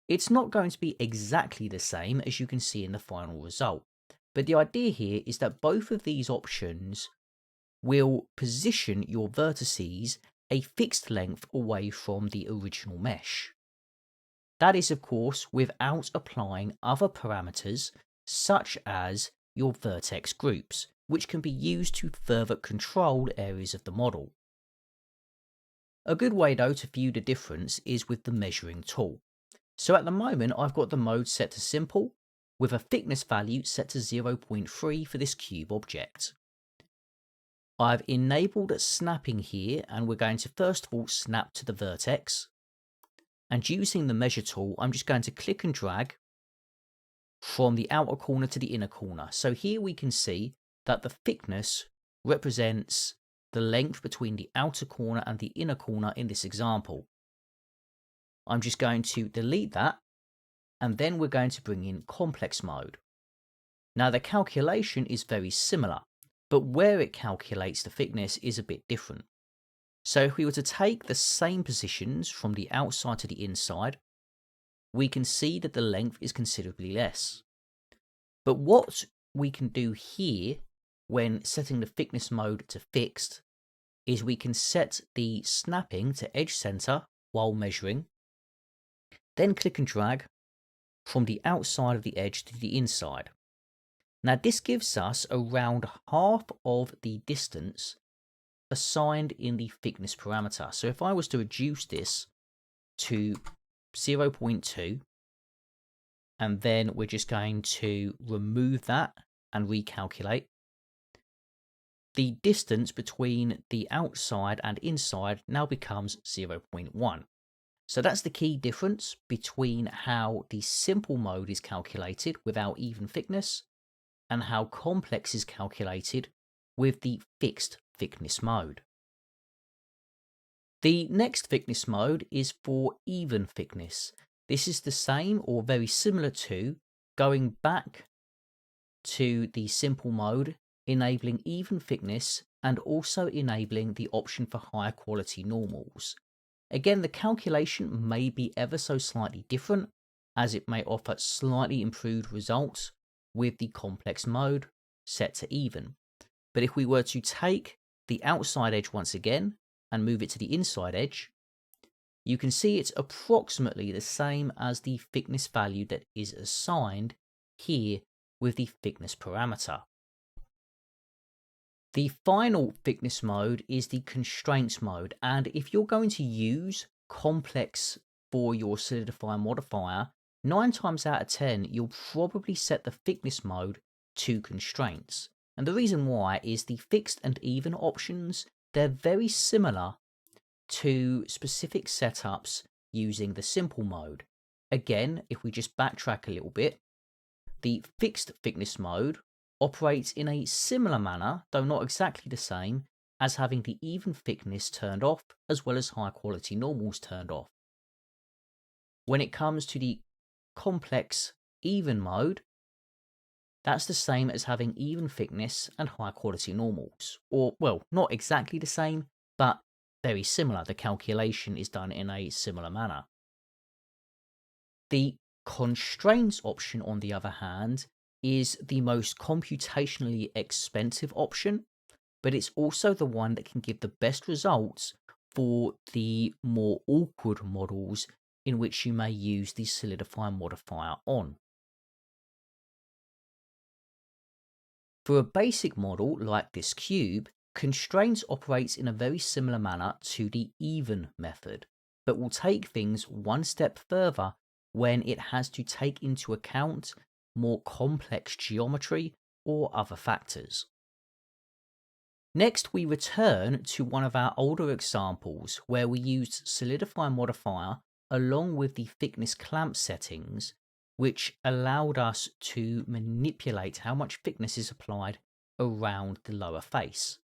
It's not going to be exactly the same as you can see in the final result, but the idea here is that both of these options will position your vertices a fixed length away from the original mesh. That is, of course, without applying other parameters such as your vertex groups, which can be used to further control areas of the model. A good way though to view the difference is with the measuring tool. So at the moment I've got the mode set to simple, with a thickness value set to 0.3 for this cube object. I've enabled snapping here, and we're going to first of all snap to the vertex. And using the measure tool, I'm just going to click and drag from the outer corner to the inner corner. So here we can see that the thickness represents the length between the outer corner and the inner corner in this example. I'm just going to delete that, and then we're going to bring in complex mode. Now the calculation is very similar, but where it calculates the thickness is a bit different. So if we were to take the same positions from the outside to the inside, we can see that the length is considerably less. But what we can do here when setting the thickness mode to fixed is we can set the snapping to edge center while measuring, then click and drag from the outside of the edge to the inside. Now this gives us around half of the distance assigned in the thickness parameter. So if I was to reduce this to 0.2, and then we're just going to remove that and recalculate, the distance between the outside and inside now becomes 0.1. So that's the key difference between how the simple mode is calculated without even thickness and how complex is calculated with the fixed thickness mode. The next thickness mode is for even thickness. This is the same or very similar to going back to the simple mode, enabling even thickness and also enabling the option for higher quality normals. Again, the calculation may be ever so slightly different, as it may offer slightly improved results with the complex mode set to even. But if we were to take the outside edge once again and move it to the inside edge, you can see it's approximately the same as the thickness value that is assigned here with the thickness parameter. The final thickness mode is the constraints mode, and if you're going to use complex for your solidify modifier, 9 times out of 10 you'll probably set the thickness mode to constraints. And the reason why is the fixed and even options, they're very similar to specific setups using the simple mode. Again, if we just backtrack a little bit, the fixed thickness mode operates in a similar manner, though not exactly the same, as having the even thickness turned off as well as high quality normals turned off. When it comes to the complex even mode, that's the same as having even thickness and high quality normals. Or, well, not exactly the same, but very similar. The calculation is done in a similar manner. The constraints option, on the other hand, is the most computationally expensive option, but it's also the one that can give the best results for the more awkward models in which you may use the solidify modifier on. For a basic model like this cube, constraints operates in a very similar manner to the even method, but will take things one step further when it has to take into account more complex geometry or other factors. Next, we return to one of our older examples where we used solidify modifier along with the thickness clamp settings, which allowed us to manipulate how much thickness is applied around the lower face.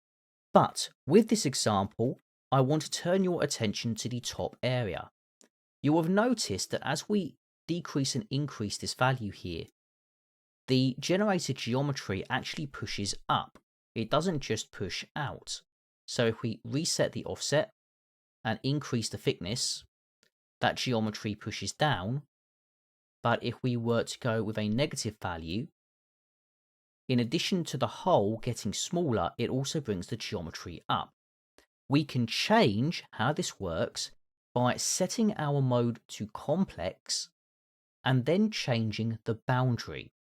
But with this example, I want to turn your attention to the top area. You will have noticed that as we decrease and increase this value here, the generated geometry actually pushes up. It doesn't just push out. So if we reset the offset and increase the thickness, that geometry pushes down. But if we were to go with a negative value, in addition to the hole getting smaller, it also brings the geometry up. We can change how this works by setting our mode to complex and then changing the boundary.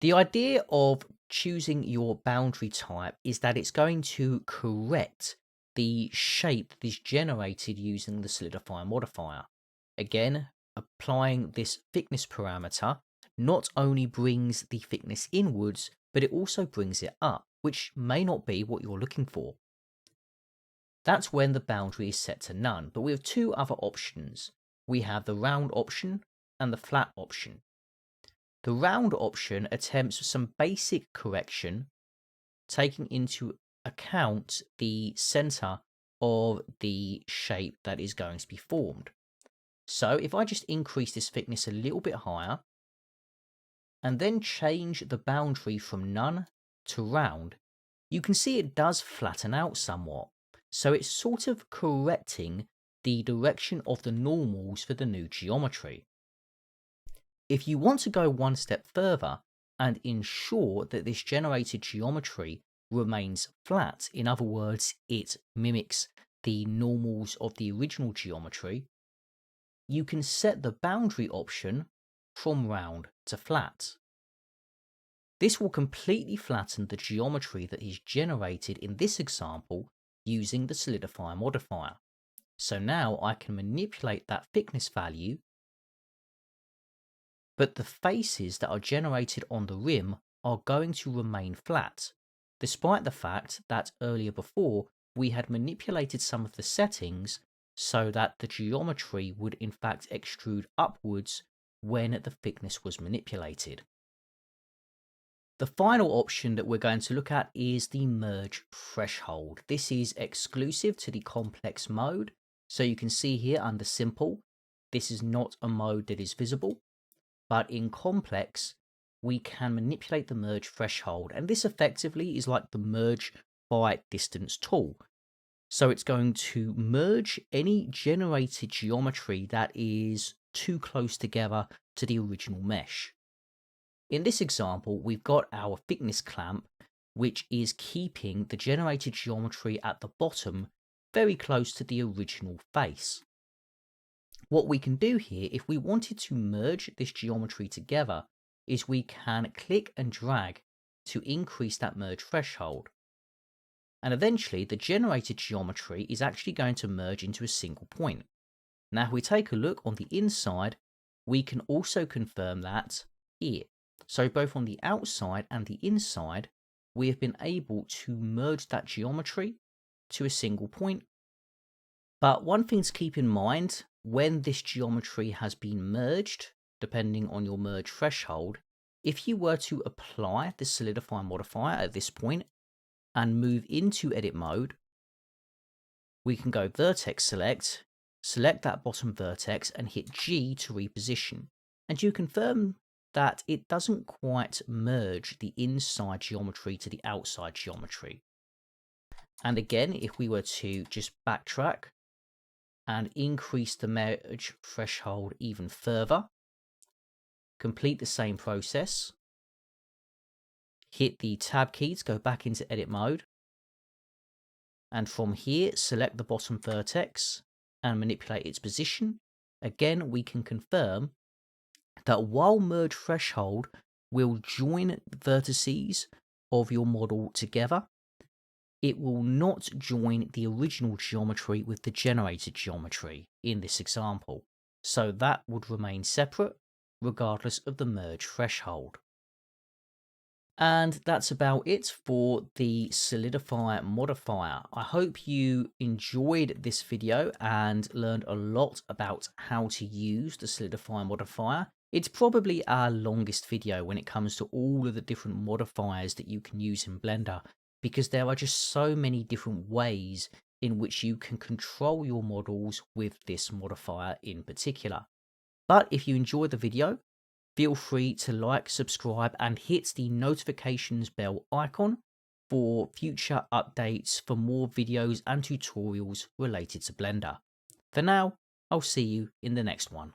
The idea of choosing your boundary type is that it's going to correct the shape that is generated using the solidify modifier. Again, applying this thickness parameter not only brings the thickness inwards, but it also brings it up, which may not be what you're looking for. That's when the boundary is set to none, but we have two other options. We have the round option and the flat option. The round option attempts some basic correction, taking into account the center of the shape that is going to be formed. So if I just increase this thickness a little bit higher, and then change the boundary from none to round, you can see it does flatten out somewhat. So it's sort of correcting the direction of the normals for the new geometry. If you want to go one step further and ensure that this generated geometry remains flat, in other words, it mimics the normals of the original geometry, you can set the boundary option from round to flat. This will completely flatten the geometry that is generated in this example using the SOLIDIFY modifier. So now I can manipulate that thickness value, but the faces that are generated on the rim are going to remain flat, despite the fact that earlier before we had manipulated some of the settings so that the geometry would in fact extrude upwards when the thickness was manipulated. The final option that we're going to look at is the merge threshold. This is exclusive to the complex mode. So you can see here under simple, this is not a mode that is visible, but in complex, we can manipulate the merge threshold. And this effectively is like the merge by distance tool. So it's going to merge any generated geometry that is too close together to the original mesh. In this example, we've got our thickness clamp, which is keeping the generated geometry at the bottom very close to the original face. What we can do here, if we wanted to merge this geometry together, is we can click and drag to increase that merge threshold. And eventually, the generated geometry is actually going to merge into a single point. Now, if we take a look on the inside, we can also confirm that here. So both on the outside and the inside, we have been able to merge that geometry to a single point. But one thing to keep in mind, when this geometry has been merged, depending on your merge threshold, if you were to apply the SOLIDIFY modifier at this point and move into edit mode, we can go vertex select, select that bottom vertex and hit G to reposition. And you confirm that it doesn't quite merge the inside geometry to the outside geometry. And again, if we were to just backtrack and increase the merge threshold even further, complete the same process, hit the tab key to go back into edit mode, and from here select the bottom vertex and manipulate its position. Again, we can confirm that while merge threshold will join the vertices of your model together, it will not join the original geometry with the generated geometry in this example. So that would remain separate regardless of the merge threshold. And that's about it for the SOLIDIFY modifier. I hope you enjoyed this video and learned a lot about how to use the SOLIDIFY modifier. It's probably our longest video when it comes to all of the different modifiers that you can use in Blender, because there are just so many different ways in which you can control your models with this modifier in particular. But if you enjoyed the video, feel free to like, subscribe, and hit the notifications bell icon for future updates for more videos and tutorials related to Blender. For now, I'll see you in the next one.